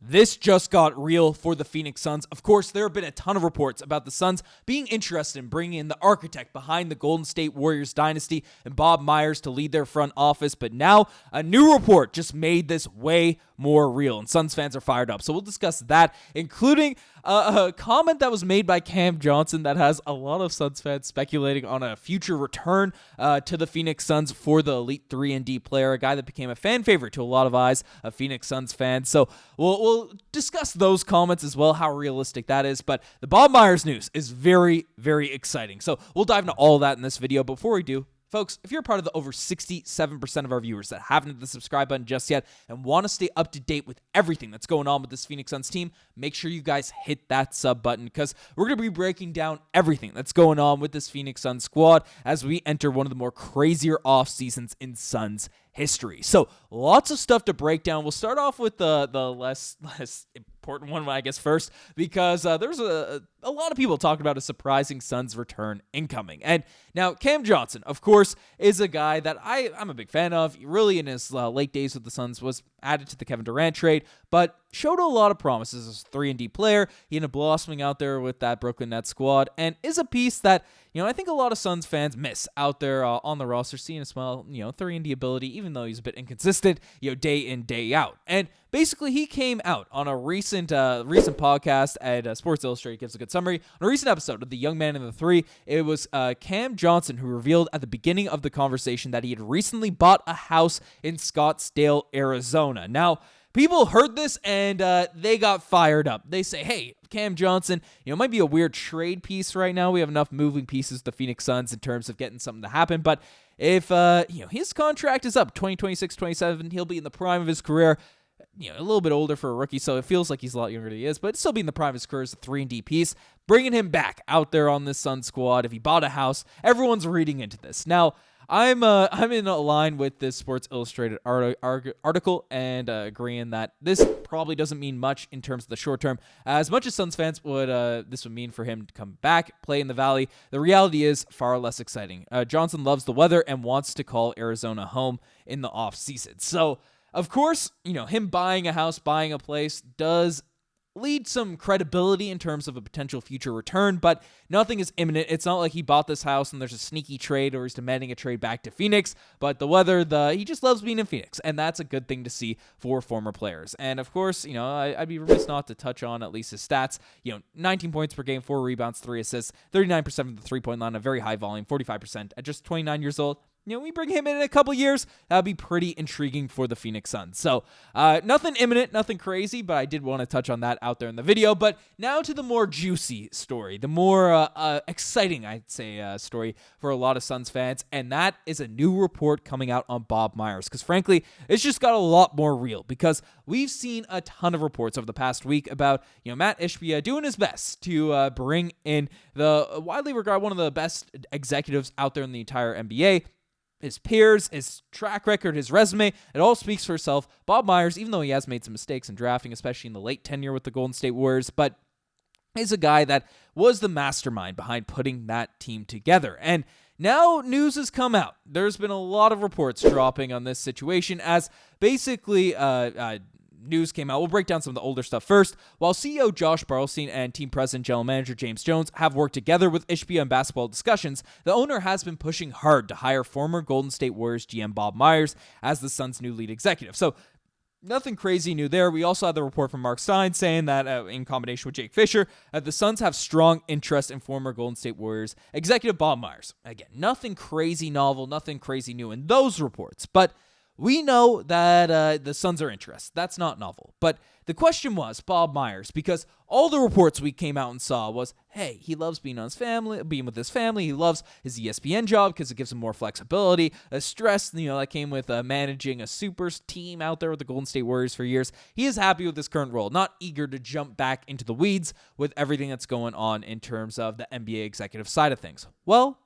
This just got real for the Phoenix Suns. Of course, there have been a ton of reports about the Suns being interested in bringing in the architect behind the Golden State Warriors dynasty and Bob Myers to lead their front office. But now a new report just made this way more real, and Suns fans are fired up. So we'll discuss that, including a comment that was made by Cam Johnson that has a lot of Suns fans speculating on a future return to the Phoenix Suns for the elite 3-and-D player, a guy that became a fan favorite to a lot of eyes of Phoenix Suns fans. So we'll discuss those comments as well, how realistic that is. But the Bob Myers news is very, very exciting. So we'll dive into all that in this video. Before we do, folks, if you're part of the over 67% of our viewers that haven't hit the subscribe button just yet and want to stay up to date with everything that's going on with this Phoenix Suns team, make sure you guys hit that sub button because we're going to be breaking down everything that's going on with this Phoenix Suns squad as we enter one of the more crazier off seasons in Suns history. So lots of stuff to break down. We'll start off with the less important one, I guess, first, because there's a lot of people talking about a surprising Suns return incoming. And now Cam Johnson, of course, is a guy that I'm a big fan of. Really, in his late days with the Suns, was added to the Kevin Durant trade, but showed a lot of promises as a 3-and-D player. He ended up blossoming out there with that Brooklyn Nets squad, and is a piece that, I think a lot of Suns fans miss out there on the roster, seeing a small, 3-and-D ability, even though he's a bit inconsistent, day in, day out. And basically, he came out on a recent podcast at Sports Illustrated, gives a good summary. On a recent episode of The Young Man and the Three, it was Cam Johnson who revealed at the beginning of the conversation that he had recently bought a house in Scottsdale, Arizona. Now, people heard this and they got fired up. They say, hey, Cam Johnson, it might be a weird trade piece right now. We have enough moving pieces with the Phoenix Suns in terms of getting something to happen. But if his contract is up 2026, 27, he'll be in the prime of his career. A little bit older for a rookie, so it feels like he's a lot younger than he is, but still be in the prime of his career as a 3-and-D piece. Bringing him back out there on this Sun squad, if he bought a house, everyone's reading into this. Now, I'm in a line with this Sports Illustrated article and agreeing that this probably doesn't mean much in terms of the short term. As much as Suns fans would this would mean for him to come back, play in the Valley, the reality is far less exciting. Johnson loves the weather and wants to call Arizona home in the off season. So, of course, him buying a house, buying a place does lead some credibility in terms of a potential future return, but nothing is imminent. It's not like he bought this house and there's a sneaky trade or he's demanding a trade back to Phoenix, but the weather, he just loves being in Phoenix, and that's a good thing to see for former players. And of course, I'd be remiss not to touch on at least his stats. 19 points per game, 4 rebounds, 3 assists, 39% from the three-point line, a very high volume, 45% at just 29 years old. We bring him in a couple years, that'd be pretty intriguing for the Phoenix Suns. So, nothing imminent, nothing crazy, but I did want to touch on that out there in the video. But now to the more juicy story, the more exciting, I'd say, story for a lot of Suns fans, and that is a new report coming out on Bob Myers. Because frankly, it's just got a lot more real, because we've seen a ton of reports over the past week about, Matt Ishbia doing his best to bring in the widely regarded one of the best executives out there in the entire NBA. His peers, his track record, his resume, it all speaks for itself. Bob Myers, even though he has made some mistakes in drafting, especially in the late tenure with the Golden State Warriors, but is a guy that was the mastermind behind putting that team together. And now news has come out. There's been a lot of reports dropping on this situation as basically news came out. We'll break down some of the older stuff first. While CEO Josh Barlstein and team president general manager James Jones have worked together with Ishbia in basketball discussions, the owner has been pushing hard to hire former Golden State Warriors GM Bob Myers as the Suns' new lead executive. So nothing crazy new there. We also had the report from Mark Stein saying that in combination with Jake Fisher, the Suns have strong interest in former Golden State Warriors executive Bob Myers. Again, nothing crazy novel, nothing crazy new in those reports, but we know that the Suns are interested. That's not novel. But the question was Bob Myers, because all the reports we came out and saw was, hey, he loves being with his family. He loves his ESPN job because it gives him more flexibility. A stress, that came with managing a super team out there with the Golden State Warriors for years. He is happy with his current role, not eager to jump back into the weeds with everything that's going on in terms of the NBA executive side of things. Well,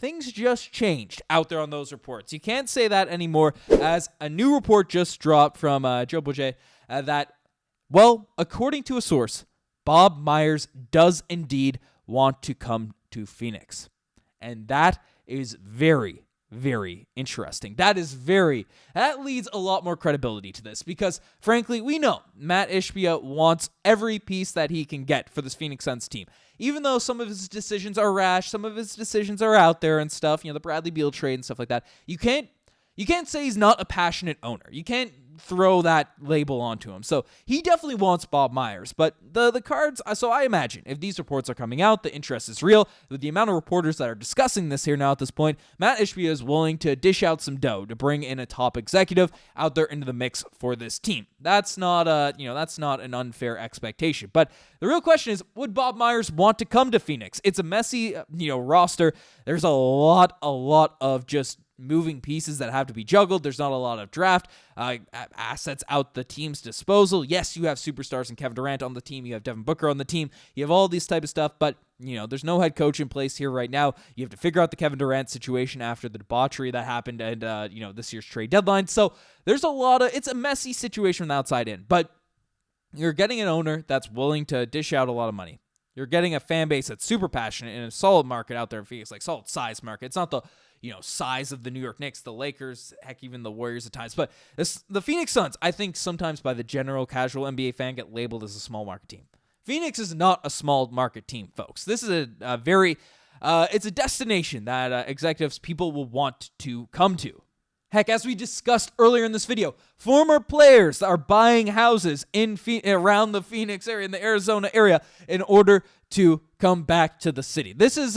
things just changed out there on those reports. You can't say that anymore, as a new report just dropped from Joe Bourget that, well, according to a source, Bob Myers does indeed want to come to Phoenix. And that is very, very interesting. That leads a lot more credibility to this because, frankly, we know Matt Ishbia wants every piece that he can get for this Phoenix Suns team. Even though some of his decisions are rash, some of his decisions are out there and stuff, the Bradley Beal trade and stuff like that, you can't say he's not a passionate owner. You can't throw that label onto him. So he definitely wants Bob Myers. But the Cards, so I imagine if these reports are coming out, the interest is real. With the amount of reporters that are discussing this here now at this point, Matt Ishbia is willing to dish out some dough to bring in a top executive out there into the mix for this team. That's not an unfair expectation. But the real question is, would Bob Myers want to come to Phoenix? It's a messy, roster. There's a lot of just moving pieces that have to be juggled. There's not a lot of draft assets out the team's disposal. Yes, you have superstars and Kevin Durant on the team. You have Devin Booker on the team. You have all these type of stuff, but there's no head coach in place here right now. You have to figure out the Kevin Durant situation after the debauchery that happened and this year's trade deadline. So there's it's a messy situation from the outside in, but you're getting an owner that's willing to dish out a lot of money. You're getting a fan base that's super passionate in a solid market out there in Phoenix, like solid size market. It's not the size of the New York Knicks, the Lakers, heck, even the Warriors at times. But the Phoenix Suns, I think sometimes by the general casual NBA fan, get labeled as a small market team. Phoenix is not a small market team, folks. This is it's a destination that executives, people will want to come to. Heck, as we discussed earlier in this video, former players are buying houses around the Phoenix area, in the Arizona area, in order to come back to the city. This is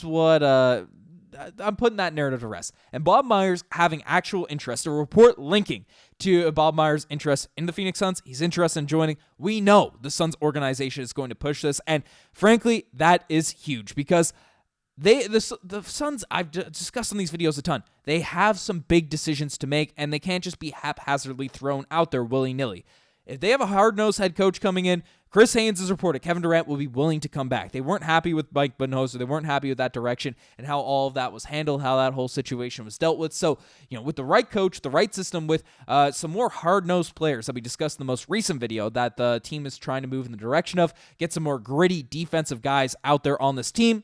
what I'm putting that narrative to rest. And Bob Myers having actual interest, a report linking to Bob Myers' interest in the Phoenix Suns. He's interested in joining. We know the Suns organization is going to push this, and frankly, that is huge because the Suns, I've discussed in these videos a ton, they have some big decisions to make, and they can't just be haphazardly thrown out there willy-nilly. If they have a hard-nosed head coach coming in, Chris Haynes has reported Kevin Durant will be willing to come back. They weren't happy with Mike Budenholzer. They weren't happy with that direction and how all of that was handled, how that whole situation was dealt with. So, with the right coach, the right system, with some more hard-nosed players that we discussed in the most recent video that the team is trying to move in the direction of, get some more gritty defensive guys out there on this team.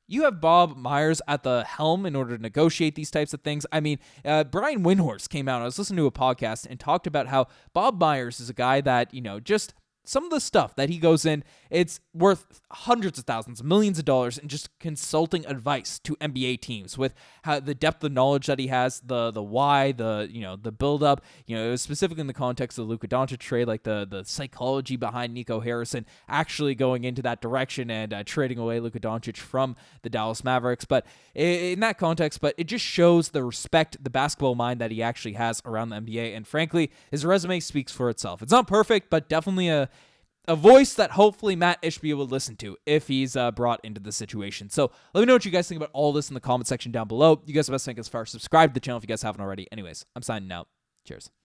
You have Bob Myers at the helm in order to negotiate these types of things. I mean, Brian Windhorst came out. I was listening to a podcast and talked about how Bob Myers is a guy that, just some of the stuff that he goes in, it's worth hundreds of thousands, millions of dollars in just consulting advice to NBA teams with how the depth of knowledge that he has, the why, the build up, specifically in the context of the Luka Doncic trade, like the psychology behind Nico Harrison actually going into that direction and trading away Luka Doncic from the Dallas Mavericks. But in that context, it just shows the respect, the basketball mind that he actually has around the NBA. And frankly, his resume speaks for itself. It's not perfect, but definitely a voice that hopefully Matt Ishbia would listen to if he's brought into the situation. So let me know what you guys think about all this in the comment section down below. You guys have best think as far. Subscribe to the channel if you guys haven't already. Anyways, I'm signing out. Cheers.